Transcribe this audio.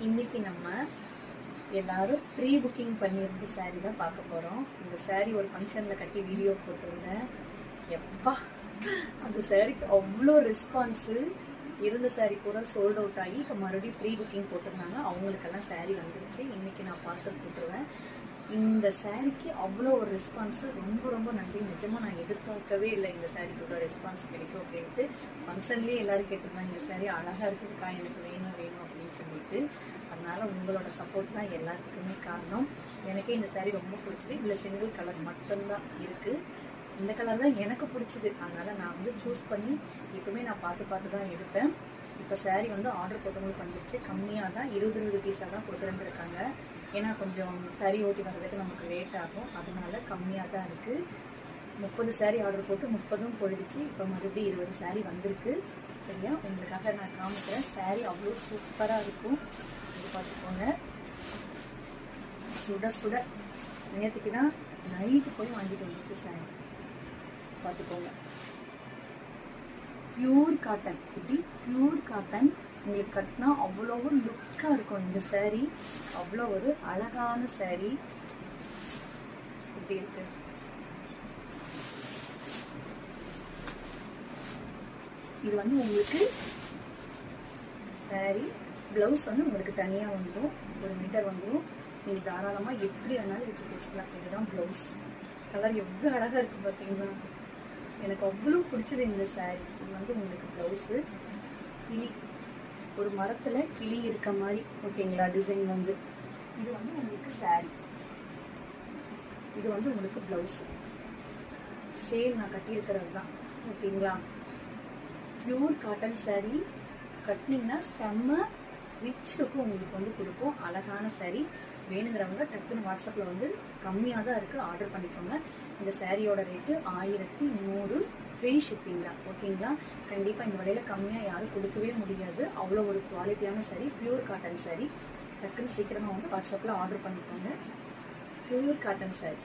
இன்னைக்கு நம்ம எல்லாரும் ப்ரீ புக்கிங் பண்ணியிருந்த சாரீ தான் பார்க்க போகிறோம். இந்த சாரீ ஒரு ஃபங்க்ஷனில் கட்டி வீடியோ போட்டிருந்தேன். எப்பா அந்த சாரீக்கு அவ்வளோ ரெஸ்பான்ஸு. இருந்த சாரீ கூட சோல்ட் அவுட் ஆகி இப்போ மறுபடியும் ப்ரீ புக்கிங் போட்டிருந்தாங்க. அவங்களுக்கெல்லாம் சாரீ வந்துருச்சு. இன்றைக்கி நான் பார்சல் போட்டுருவேன். இந்த சாரீக்கு அவ்வளோ ஒரு ரெஸ்பான்ஸு. ரொம்ப ரொம்ப நன்றி. நிஜமாக நான் எதிர்பார்க்கவே இல்லை இந்த சாரீக்கு ரெஸ்பான்ஸ் கிடைக்கும் அப்படின்ட்டு. ஃபங்க்ஷன்லேயே எல்லோரும் கேட்டிருந்தாங்க, இந்த சாரீ அழகாக இருக்குதுக்கா, எனக்கு வேணும் அப்படின்னு சொல்லிட்டு. அதனால் உங்களோட சப்போர்ட் தான் எல்லாத்துக்குமே காரணம். எனக்கே இந்த சாரீ ரொம்ப பிடிச்சது. இதில் சிங்கிள் கலர் மட்டும்தான் இருக்குது. இந்த கலர் தான் எனக்கு பிடிச்சது. அதனால் நான் சூஸ் பண்ணி எப்பவுமே நான் பார்த்து தான் எடுப்பேன். இப்போ சாரீ ஆர்டர் போட்டவங்களுக்கு வந்துருச்சு. கம்மியாக தான் 20 பீஸாக தான் கொடுக்குறேன்ருக்காங்க. ஏன்னா கொஞ்சம் தறி ஓட்டி வர்றதுக்கு நமக்கு லேட் ஆகும். அதனால கம்மியாக தான் இருக்குது. 30 சாரீ ஆர்டர் போட்டு 30ம் போயிடுச்சு. இப்போ மறுபடியும் 20 சாரீ வந்திருக்கு. சரியா, உங்களுக்காக நான் காமிக்கிறேன். சாரீ அவ்வளோ சூப்பராக இருக்கும். இது பார்த்துக்கோங்க. சுட சுட நேற்றுக்கு தான் நைட்டு போய் வாங்கிட்டு வந்துச்சு சாரீ. பார்த்துக்கோங்க. Pure cotton. இப்படி பியூர் காட்டன் உங்களுக்கு கட்டினா அவ்வளோ ஒரு லுக்காக இருக்கும். இந்த சாரீ அவ்வளோ ஒரு அழகான சாரீ. இப்படி இருக்கு. இது உங்களுக்கு சாரீ ப்ளவுஸ் உங்களுக்கு தனியாக வந்துடும். 1 மீட்டர் வந்துடும். நீங்கள் தாராளமாக எப்படி வேணாலும் வச்சுக்கலாம். இதுதான் ப்ளவுஸ். கலர் எவ்வளோ அழகாக இருக்குது பார்த்தீங்களா. எனக்கு அவ்வளோ பிடிச்சது இந்த சாரீ. இது உங்களுக்கு ப்ளவுஸு. கிளி, ஒரு மரத்தில் கிளி இருக்க மாதிரி ஓகேங்களா டிசைன் இது உங்களுக்கு சாரீ. இது உங்களுக்கு ப்ளவுஸு. சேம் நான் கட்டியிருக்கிறது தான் ஓகேங்களா. Pure cotton sari. கட்டினீங்கன்னா செம்ம ரிச் லுக்கும் உங்களுக்கு கொடுக்கும். அழகான சாரீ. வேணுங்கிறவங்க டக்குன்னு வாட்ஸ்அப்பில் கம்மியாக தான் இருக்குது, ஆர்டர் பண்ணிக்கோங்க. இந்த சாரியோட ரேட்டு 1100 ஃப்ரீ ஷிப்பிங் தான் ஓகேங்களா. கண்டிப்பாக இந்த விலையில் கம்மியாக யாரும் கொடுக்கவே முடியாது. அவ்வளோ ஒரு குவாலிட்டியான சாரீ, பியூர் காட்டன் சாரீ. டக்குன்னு சீக்கிரமாக வாட்ஸ்அப்பில் ஆர்டர் பண்ணிக்கோங்க. Pure cotton sari.